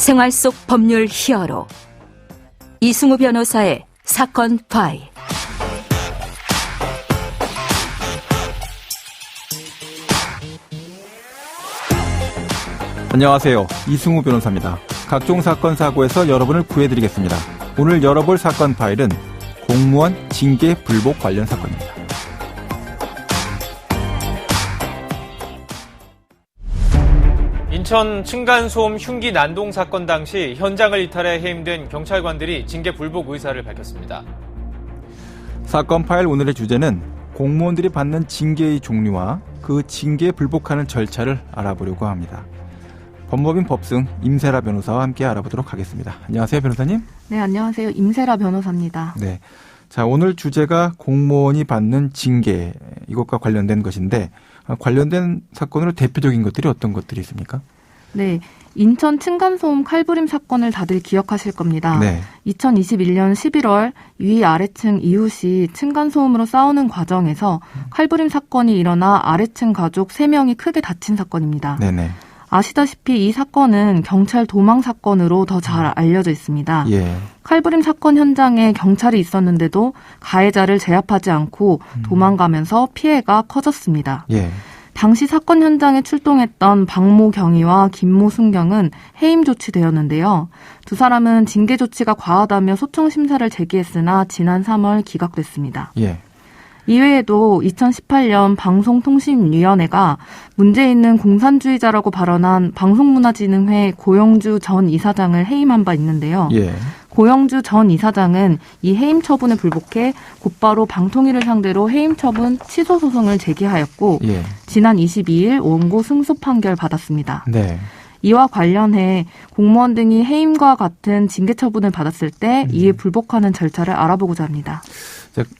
생활 속 법률 히어로 이승우 변호사의 사건 파일. 안녕하세요. 이승우 변호사입니다. 각종 사건 사고에서 여러분을 구해드리겠습니다. 오늘 열어볼 사건 파일은 공무원 징계 불복 관련 사건입니다. 인천 층간소음 흉기 난동 사건 당시 현장을 이탈해 해임된 경찰관들이 징계 불복 의사를 밝혔습니다. 사건 파일 오늘의 주제는 공무원들이 받는 징계의 종류와 그 징계에 불복하는 절차를 알아보려고 합니다. 법무법인 법승 임세라 변호사와 함께 알아보도록 하겠습니다. 안녕하세요, 변호사님. 네, 안녕하세요. 임세라 변호사입니다. 네. 자, 오늘 주제가 공무원이 받는 징계, 이것과 관련된 것인데, 관련된 사건으로 대표적인 것들이 어떤 것들이 있습니까? 네, 인천 층간소음 칼부림 사건을 다들 기억하실 겁니다. 네. 2021년 11월 위 아래층 이웃이 층간소음으로 싸우는 과정에서 칼부림 사건이 일어나 아래층 가족 3명이 크게 다친 사건입니다. 네네. 아시다시피 이 사건은 경찰 도망 사건으로 더 잘 알려져 있습니다. 예. 칼부림 사건 현장에 경찰이 있었는데도 가해자를 제압하지 않고 도망가면서 피해가 커졌습니다. 예. 당시 사건 현장에 출동했던 박모 경위와 김모 순경은 해임 조치되었는데요. 두 사람은 징계 조치가 과하다며 소청 심사를 제기했으나 지난 3월 기각됐습니다. 예. 이외에도 2018년 방송통신위원회가 문제 있는 공산주의자라고 발언한 방송문화진흥회 고영주 전 이사장을 해임한 바 있는데요. 예. 고영주 전 이사장은 이 해임 처분에 불복해 곧바로 방통위를 상대로 해임 처분 취소 소송을 제기하였고 예. 지난 22일 원고 승소 판결 받았습니다. 네. 이와 관련해 공무원 등이 해임과 같은 징계 처분을 받았을 때 이에 불복하는 절차를 알아보고자 합니다.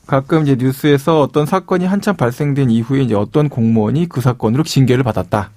가끔 이제 뉴스에서 어떤 사건이 한참 발생된 이후에 이제 어떤 공무원이 그 사건으로 징계를 받았다,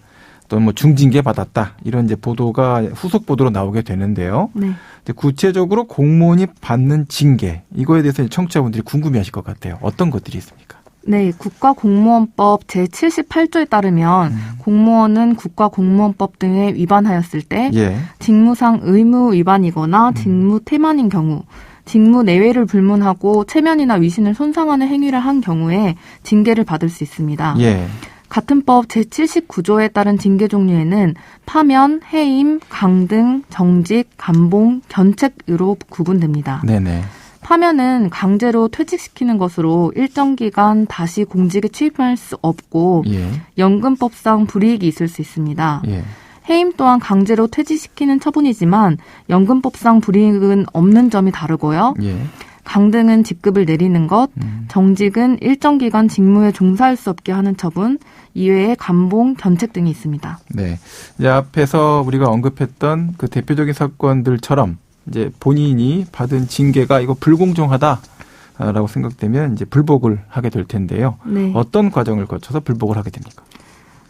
또는 뭐 중징계 받았다, 이런 이제 보도가 후속 보도로 나오게 되는데요. 네. 구체적으로 공무원이 받는 징계, 이거에 대해서 청취자분들이 궁금해하실 것 같아요. 어떤 것들이 있습니까? 네, 국가공무원법 제78조에 따르면 공무원은 국가공무원법 등에 위반하였을 때 예. 직무상 의무 위반이거나 직무 태만인 경우, 직무 내외를 불문하고 체면이나 위신을 손상하는 행위를 한 경우에 징계를 받을 수 있습니다. 예. 같은 법 제79조에 따른 징계 종류에는 파면, 해임, 강등, 정직, 감봉, 견책으로 구분됩니다. 네네. 파면은 강제로 퇴직시키는 것으로 일정 기간 다시 공직에 취임할 수 없고 예. 연금법상 불이익이 있을 수 있습니다. 예. 해임 또한 강제로 퇴직시키는 처분이지만 연금법상 불이익은 없는 점이 다르고요. 예. 강등은 직급을 내리는 것, 정직은 일정 기간 직무에 종사할 수 없게 하는 처분, 이외에 감봉, 견책 등이 있습니다. 네. 이제 앞에서 우리가 언급했던 그 대표적인 사건들처럼 이제 본인이 받은 징계가 이거 불공정하다라고 생각되면 이제 불복을 하게 될 텐데요. 네. 어떤 과정을 거쳐서 불복을 하게 됩니까?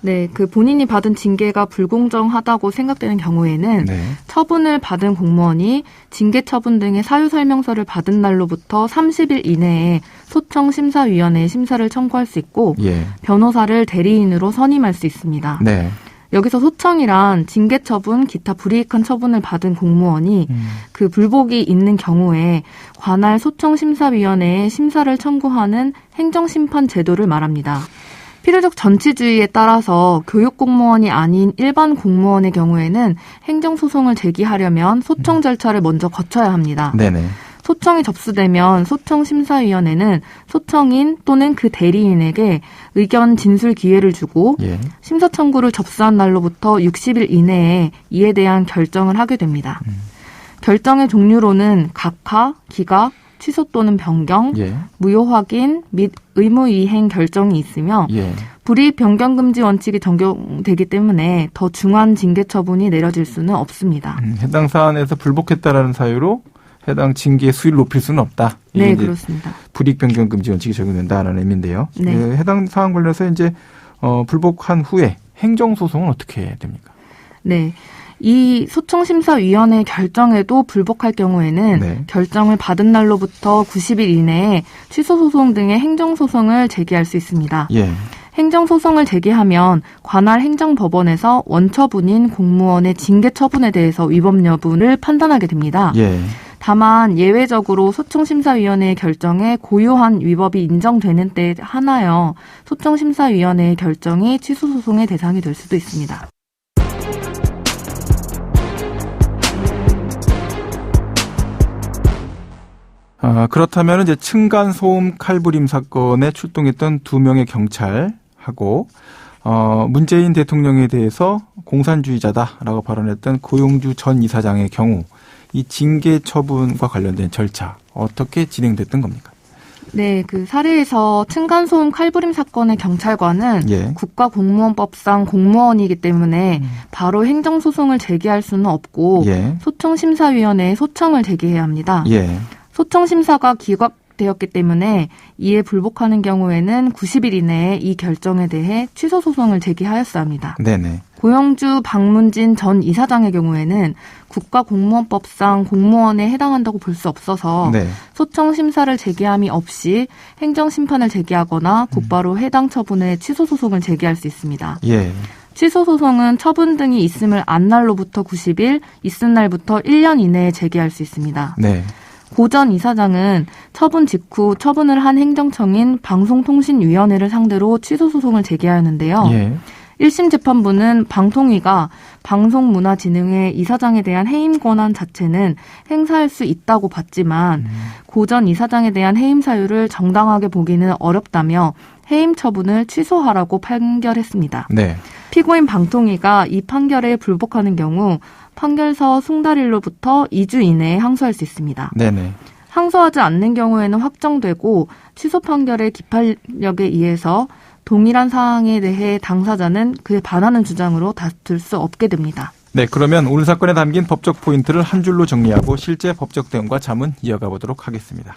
네, 그 본인이 받은 징계가 불공정하다고 생각되는 경우에는 네. 처분을 받은 공무원이 징계 처분 등의 사유 설명서를 받은 날로부터 30일 이내에 소청심사위원회에 심사를 청구할 수 있고 예. 변호사를 대리인으로 선임할 수 있습니다. 네. 여기서 소청이란 징계 처분, 기타 불이익한 처분을 받은 공무원이 그 불복이 있는 경우에 관할 소청심사위원회에 심사를 청구하는 행정심판 제도를 말합니다. 필요적 전치주의에 따라서 교육공무원이 아닌 일반 공무원의 경우에는 행정소송을 제기하려면 소청 절차를 먼저 거쳐야 합니다. 네네. 소청이 접수되면 소청심사위원회는 소청인 또는 그 대리인에게 의견 진술 기회를 주고 예. 심사 청구를 접수한 날로부터 60일 이내에 이에 대한 결정을 하게 됩니다. 결정의 종류로는 각하, 기각, 취소 또는 변경, 예. 무효 확인 및 의무 이행 결정이 있으며 예. 불이익 변경 금지 원칙이 적용되기 때문에 더 중한 징계 처분이 내려질 수는 없습니다. 해당 사안에서 불복했다라는 사유로 해당 징계의 수위를 높일 수는 없다. 네, 그렇습니다. 불이익 변경 금지 원칙이 적용된다라는 의미인데요. 네. 해당 사안 관련해서 이제 불복한 후에 행정 소송은 어떻게 해야 됩니까? 네. 이 소청심사위원회 결정에도 불복할 경우에는 네. 결정을 받은 날로부터 90일 이내에 취소소송 등의 행정소송을 제기할 수 있습니다. 예. 행정소송을 제기하면 관할 행정법원에서 원처분인 공무원의 징계 처분에 대해서 위법 여부를 판단하게 됩니다. 예. 다만 예외적으로 소청심사위원회의 결정에 고유한 위법이 인정되는 때 하나여 소청심사위원회의 결정이 취소소송의 대상이 될 수도 있습니다. 그렇다면 이제 층간소음 칼부림 사건에 출동했던 2명의 경찰하고 문재인 대통령에 대해서 공산주의자다라고 발언했던 고용주 전 이사장의 경우 이 징계 처분과 관련된 절차 어떻게 진행됐던 겁니까? 네, 그 사례에서 층간소음 칼부림 사건의 경찰관은 예. 국가공무원법상 공무원이기 때문에 바로 행정소송을 제기할 수는 없고 예. 소청심사위원회에 소청을 제기해야 합니다. 예. 소청심사가 기각되었기 때문에 이에 불복하는 경우에는 90일 이내에 이 결정에 대해 취소소송을 제기하였어야 합니다. 네네. 고영주 박문진 전 이사장의 경우에는 국가공무원법상 공무원에 해당한다고 볼 수 없어서 네. 소청심사를 제기함이 없이 행정심판을 제기하거나 곧바로 해당 처분의 취소소송을 제기할 수 있습니다. 예. 취소소송은 처분 등이 있음을 안 날로부터 90일, 있은 날부터 1년 이내에 제기할 수 있습니다. 네. 고 전 이사장은 처분 직후 처분을 한 행정청인 방송통신위원회를 상대로 취소소송을 제기하였는데요. 예. 1심 재판부는 방통위가 방송문화진흥회 이사장에 대한 해임 권한 자체는 행사할 수 있다고 봤지만 고 전 이사장에 대한 해임 사유를 정당하게 보기는 어렵다며 해임 처분을 취소하라고 판결했습니다. 네. 피고인 방통위가 이 판결에 불복하는 경우 판결서 숭달일로부터 2주 이내에 항소할 수 있습니다. 네네. 항소하지 않는 경우에는 확정되고 취소 판결의 기판력에 의해서 동일한 사항에 대해 당사자는 그에 반하는 주장으로 다툴 수 없게 됩니다. 네, 그러면 오늘 사건에 담긴 법적 포인트를 한 줄로 정리하고 실제 법적 대응과 자문 이어가 보도록 하겠습니다.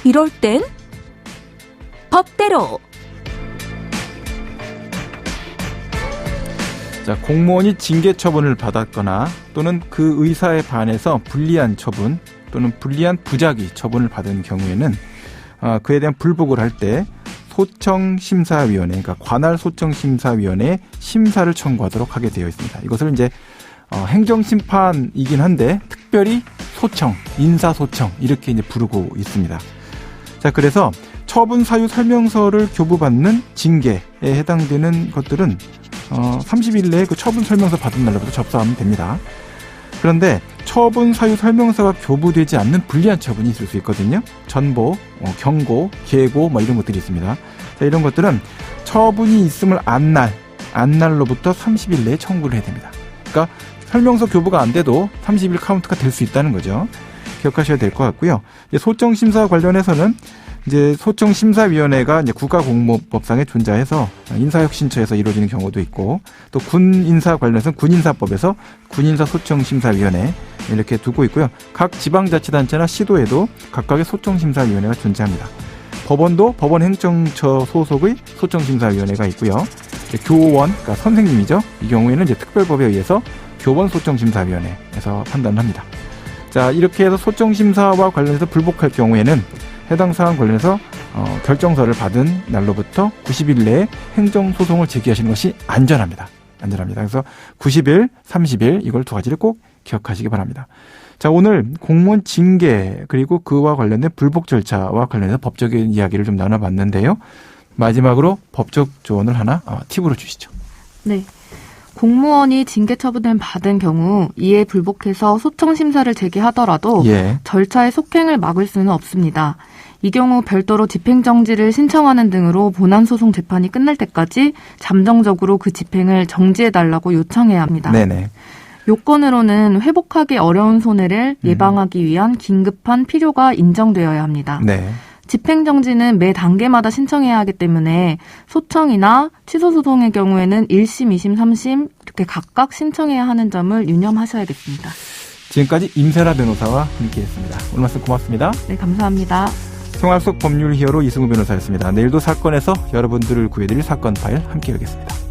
이럴 땐 법대로. 자, 공무원이 징계 처분을 받았거나 또는 그 의사에 반해서 불리한 처분 또는 불리한 부작위 처분을 받은 경우에는 그에 대한 불복을 할 때 소청심사위원회, 그러니까 관할 소청심사위원회에 심사를 청구하도록 하게 되어 있습니다. 이것을 이제 행정심판이긴 한데 특별히 소청, 인사소청 이렇게 이제 부르고 있습니다. 자, 그래서 처분 사유 설명서를 교부받는 징계에 해당되는 것들은 30일 내에 그 처분 설명서 받은 날로부터 접수하면 됩니다. 그런데 처분 사유 설명서가 교부되지 않는 불리한 처분이 있을 수 있거든요. 전보, 경고, 계고 뭐 이런 것들이 있습니다. 자, 이런 것들은 처분이 있음을 안 날로부터 30일 내에 청구를 해야 됩니다. 그러니까 설명서 교부가 안 돼도 30일 카운트가 될 수 있다는 거죠. 기억하셔야 될 것 같고요. 이제 소청심사 관련해서는 이제 소청심사위원회가 이제 국가공무법상에 존재해서 인사혁신처에서 이루어지는 경우도 있고 또 군인사 관련해서는 군인사법에서 군인사소청심사위원회 이렇게 두고 있고요. 각 지방자치단체나 시도에도 각각의 소청심사위원회가 존재합니다. 법원도 법원행정처 소속의 소청심사위원회가 있고요. 교원, 그러니까 선생님이죠. 이 경우에는 이제 특별법에 의해서 교원소청심사위원회에서 판단을 합니다. 자, 이렇게 해서 소청심사와 관련해서 불복할 경우에는 해당 사안 관련해서 결정서를 받은 날로부터 90일 내에 행정소송을 제기하시는 것이 안전합니다. 그래서 90일, 30일 이걸 두 가지를 꼭 기억하시기 바랍니다. 자, 오늘 공무원 징계 그리고 그와 관련된 불복 절차와 관련해서 법적인 이야기를 좀 나눠봤는데요. 마지막으로 법적 조언을 하나 팁으로 주시죠. 네. 공무원이 징계 처분을 받은 경우 이에 불복해서 소청심사를 제기하더라도 절차의 속행을 막을 수는 없습니다. 이 경우 별도로 집행정지를 신청하는 등으로 본안소송 재판이 끝날 때까지 잠정적으로 그 집행을 정지해달라고 요청해야 합니다. 네네. 요건으로는 회복하기 어려운 손해를 예방하기 위한 긴급한 필요가 인정되어야 합니다. 네. 집행정지는 매 단계마다 신청해야 하기 때문에 소청이나 취소소송의 경우에는 1심, 2심, 3심 이렇게 각각 신청해야 하는 점을 유념하셔야겠습니다. 지금까지 임세라 변호사와 함께했습니다. 오늘 말씀 고맙습니다. 네, 감사합니다. 생활 속 법률 히어로 이승우 변호사였습니다. 내일도 사건에서 여러분들을 구해드릴 사건 파일 함께 열겠습니다.